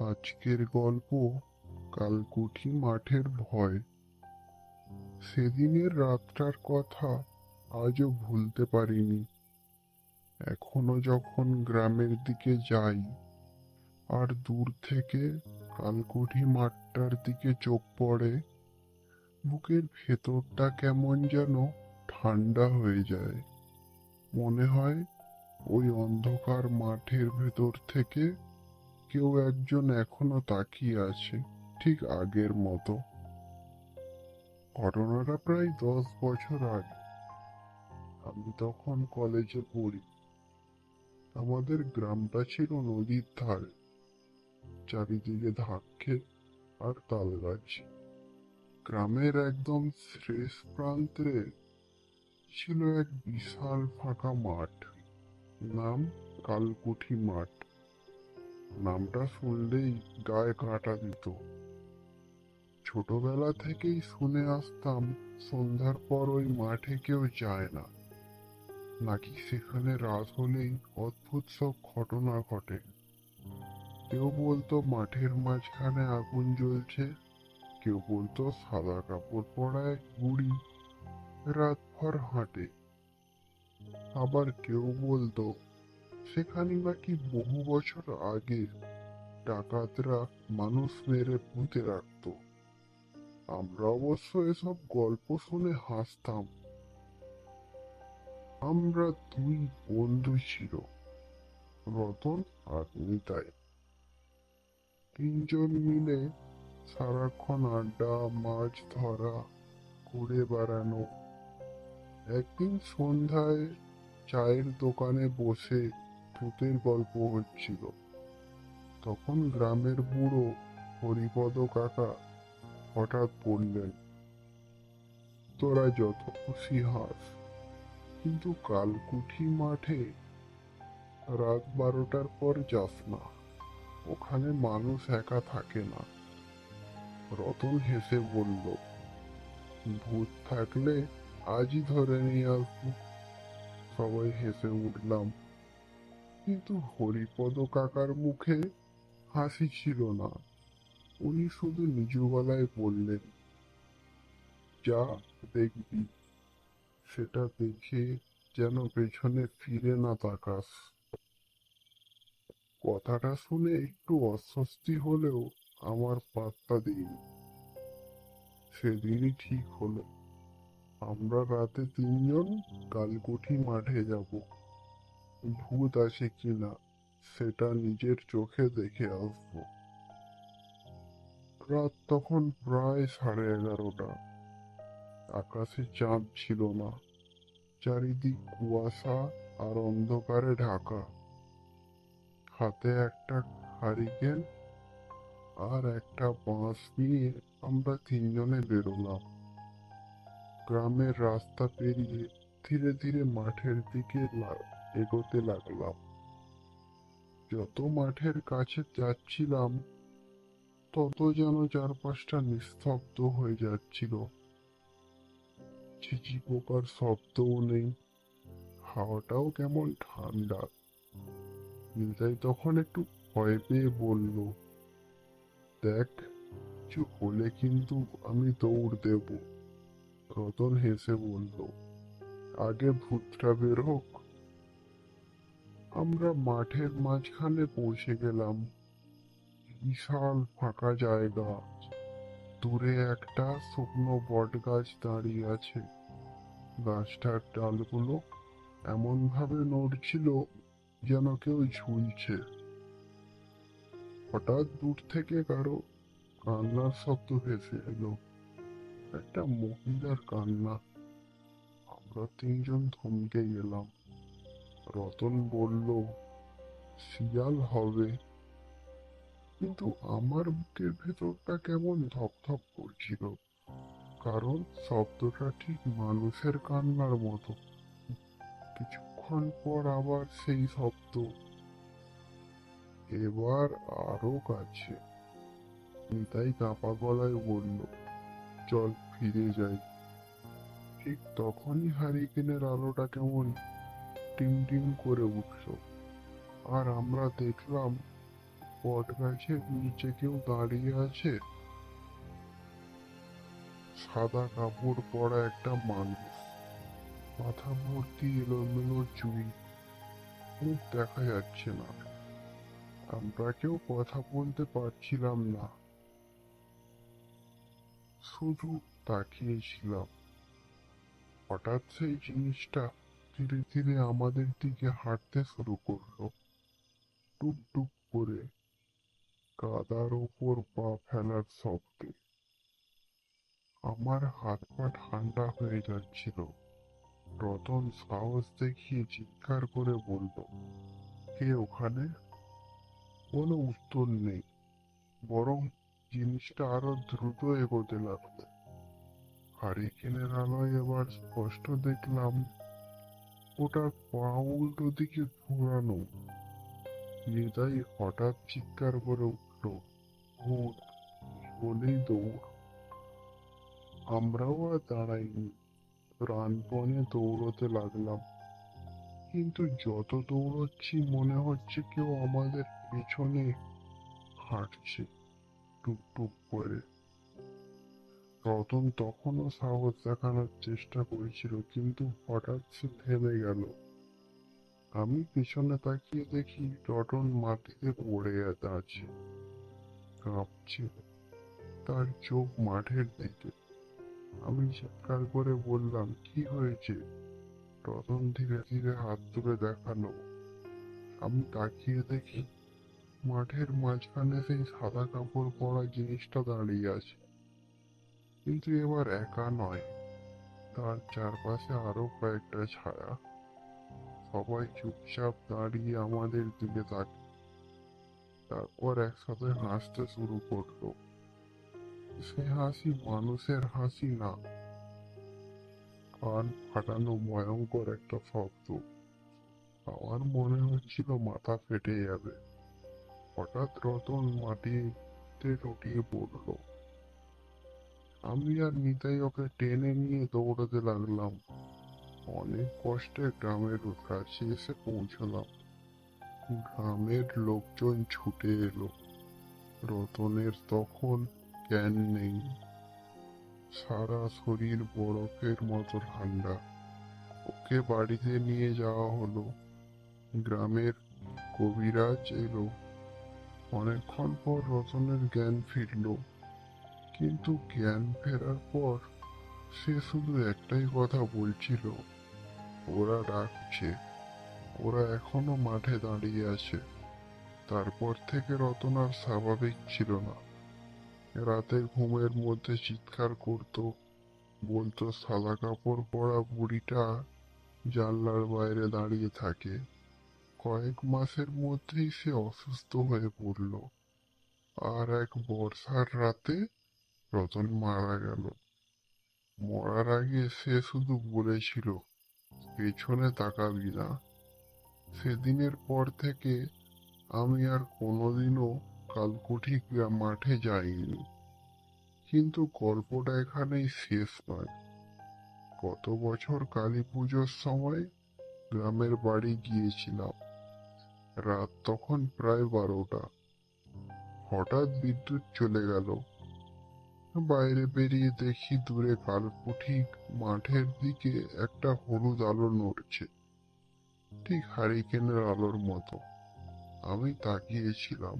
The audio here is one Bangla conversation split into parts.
আজকের গল্প কালকুঠি মাঠের ভয়। সেদিনের রাতটার কথা আজও ভুলতে পারিনি। এখনো যখন গ্রামের দিকে যাই আর দূর থেকে কালকুঠি মাঠটার দিকে চোখ পড়ে, বুকের ভেতরটা কেমন যেন ঠান্ডা হয়ে যায়। মনে হয় ওই অন্ধকার মাঠের ভেতর থেকে কেউ একজন এখনো তাকিয়ে আছে, ঠিক আগের মতো। ঘটনাটা প্রায় 10 বছর আগে। আমি তখন কলেজে পড়ি। আমাদের গ্রামটা ছিল নদীর ধারে, চারিদিকে ধান ক্ষেত আর তাল গাছ। গ্রামের একদম শেষ প্রান্তে ছিল এক বিশাল ফাঁকা মাঠ, নাম কালকুঠি মাঠ। নামটা শুনলেই গায়ে কাঁটা দিত। ছোটবেলা থেকেই শুনে আসতাম সন্ধ্যার পর ওই মাঠে কেউ যায় না, নাকি সেখানে রাত হলেই অদ্ভুত সব ঘটনা ঘটে। কেউ বলতো মাঠের মাঝখানে আগুন জ্বলছে, কেউ বলতো সাদা কাপড় পরা এক বুড়ি রাতভর হাঁটে, আবার কেউ বলতো সেখানে নাকি বহু বছর আগে ডাকাতরা মানুষ মেরে পুঁতে রাখতো। আমরা অবশ্য এসব গল্প শুনে হাসতাম। আমরা দুই বন্ধু ছিল, রতন আর নিতাই। তিনজন মিলে সারাক্ষণ আড্ডা, মাছ ধরা, ঘুরে বেড়ানো। একদিন সন্ধ্যায় চায়ের দোকানে বসে ভূতের গল্প হচ্ছিল। তখন গ্রামের বুড়ো হরিপদ কাকা হঠাৎ বললেন, তোরা যত খুশি হাস, কিন্তু কালকুঠি মাঠে রাত 12টার পর যাস না, ওখানে মানুষ একা থাকে না। রতন হেসে বলল, ভূত থাকলে আজই ধরে নিয়ে আসবো। সবাই হেসে উঠলাম, কিন্তু হরিপদ কাকার মুখে হাসি ছিল না। উনি শুধু নিচু গলায় বললেন, যা দেখবি সেটা দেখে যেন পেছনে ফিরে না তাকাস। কথাটা শুনে একটু অস্বস্তি হলেও আমার পাত্তা দিইনি। সেদিনই ঠিক হলো, আমরা রাতে তিনজন কালকুঠি মাঠে যাব। ভূত আছে কিনা সেটা নিজের চোখে দেখে আসবো। রাত তখন প্রায় 11:30। আকাশে চাঁদ ছিল না, চারিদিক কুয়াশা আর অন্ধকারে ঢাকা। হাতে একটা হারিকেন আর একটা বাঁশ নিয়ে আমরা তিনজনে বেরোলাম। গ্রামের রাস্তা পেরিয়ে ধীরে ধীরে মাঠের দিকে এগোতে লাগলাম। যত মাঠের কাছে যাচ্ছিলাম তত যেন চারপাশটা নিস্তব্ধ হয়ে যাচ্ছিল। ঝিঝি পোকার শব্দও নেই, হাওয়াটাও কেমন ঠান্ডা। নিতাই তখন একটু ভয় পেয়ে বলল, দেখ, কিছু হলে কিন্তু আমি দৌড় দেব। রতন হেসে বলল, আগে ভূতটা বের হোক। আমরা মাঠের মাঝখানে পৌঁছে গেলাম। বিশাল ফাঁকা জায়গা, দূরে একটা শুকনো বট গাছ দাঁড়িয়ে আছে। গাছটার ডালগুলো এমন ভাবে নড়ছিল যেন কেউ ঝুলছে। হঠাৎ দূর থেকে কারো কান্নার শব্দ ভেসে এলো, একটা মহিলার কান্না। আমরা তিনজন থমকে গেলাম। রতন বলল, শিয়াল হবে। কিন্তু আমার বুকের ভেতরটা কেমন ধকধক করছিল, কারণ শব্দটা ঠিক মানুষের কান্নার মতো। কিছুক্ষণ পর আবার সেই শব্দ, এবার আরো কাছে। নিতাই কাঁপা গলায় বলল, চল ফিরে যাই। ঠিক তখনই হারিকেনের আলোটা কেমন টিম টিম করে উঠল, আর আমরা দেখলাম বট গাছের নিচে কেউ দাঁড়িয়ে আছে। সাদা কাপড় পরা একটা মানুষ, মাথা ভর্তি এলোমেলো চুল, মুখ দেখা যাচ্ছে না। আমরা কেউ কথা বলতে পারছিলাম না, শুধু তাকিয়েছিলাম। হঠাৎ সেই জিনিসটা ধীরে ধীরে আমাদের দিকে হাঁটতে শুরু করলো, টুক টুক করে, কাদার ওপর পা ফেলার শব্দে। আমার হাত পা ঠান্ডা হয়ে যাচ্ছিল। রতন সাহস দেখিয়ে চিৎকার করে বলল, কে ওখানে? কোনো উত্তর নেই, বরং জিনিসটা আরো দ্রুত এগোতে লাগলো। হারিকেনের আলোয় এবার স্পষ্ট দেখলাম ওটার পা উল্টো দিকে ঘোরানো। নিতাই হঠাৎ চিৎকার করে উঠল, ভূত! বলেই দৌড়। আমরাও আর দাঁড়াইনি, প্রাণপণে দৌড়তে লাগলাম। কিন্তু যত দৌড়চ্ছি মনে হচ্ছে কেউ আমাদের পেছনে হাঁটছে, টুকটুক করে। রতন তখনও সাহস দেখানোর চেষ্টা করেছিল, কিন্তু হঠাৎ সে থেমে গেল। আমি পিছনে তাকিয়ে দেখি রতন মাটিতে পড়ে আছে, কাঁপছে, তার চোখ মাঠের দিকে। আমি চিৎকার করে বললাম, কি হয়েছে? রতন ধীরে ধীরে হাত তুলে দেখালো। আমি তাকিয়ে দেখি মাঠের মাঝখানে সেই সাদা কাপড় পরা জিনিসটা দাঁড়িয়ে আছে, কিন্তু এবার একা নয়, তার চারপাশে আরো কয়েকটা ছায়া। সবাই চুপচাপ দাঁড়িয়ে আমাদের দিকে তাকিয়ে, তারপর একসাথে হাসতে শুরু করলো। সে হাসি মানুষের হাসি না, কান ফাটানো ভয়ঙ্কর একটা শব্দ। আমার মনে হচ্ছিল মাথা ফেটে যাবে। হঠাৎ রতন মাটিতে লুটিয়ে পড়ল। আমি আর নিতাই ওকে টেনে নিয়ে দৌড়াতে লাগলাম। অনেক কষ্টে গ্রামের কাছে এসে পৌঁছলাম। গ্রামের লোকজন ছুটে এলো। রতনের তখন জ্ঞান নেই, সারা শরীর বরফের মতো ঠান্ডা। ওকে বাড়িতে নিয়ে যাওয়া হলো। গ্রামের কবিরাজ এলো। অনেকক্ষণ পর রতনের জ্ঞান ফিরল, কিন্তু জ্ঞান ফেরার পর সে শুধু একটাই কথা বলছিল, ওরা ডাকছে, ওরা এখনো মাঠে দাঁড়িয়ে আছে। তারপর থেকে রতন আর স্বাভাবিক ছিল না। রাতে ঘুমের মধ্যে চিৎকার করত, বলতো সাদা কাপড় পরা বুড়িটা জানলার বাইরে দাঁড়িয়ে থাকে। কয়েক মাসের মধ্যেই সে অসুস্থ হয়ে পড়ল, আর এক বর্ষার রাতে রতন মারা গেল। মরার আগে সে শুধু বলেছিল, পেছনে তাকাবি না। সেদিনের পর থেকে আমি আর কোনোদিনও কালকুঠি মাঠে যাইনি। কিন্তু গল্পটা এখানেই শেষ নয়। গত বছর কালী পুজোর সময় গ্রামের বাড়ি গিয়েছিলাম। রাত তখন প্রায় 12টা। হঠাৎ বিদ্যুৎ চলে গেল। বাইরে বেরিয়ে দেখি দূরে কালকুঠি মাঠের দিকে একটা হলুদ আলো নড়ছে, ঠিক হারিকেনের আলোর মতো। আমি তাকিয়েছিলাম।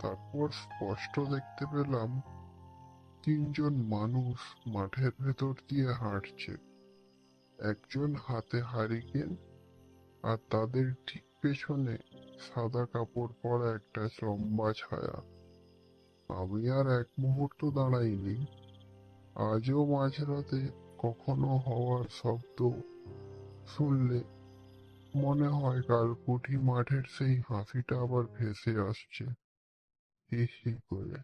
তারপর স্পষ্ট দেখতে পেলাম তিনজন মানুষ মাঠের ভেতর দিয়ে হাঁটছে, একজন হাতে হারিকেন, আর তাদের ঠিক পেছনে সাদা কাপড় পরা একটা লম্বা ছায়া। আমি আর এক মুহূর্ত দাঁড়াইনি। আজও মাঝরাতে কখনো হওয়ার শব্দ শুনলে মনে হয় কালকুঠি মাঠের সেই হাসিটা আবার ভেসে আসছে, হি হি করে।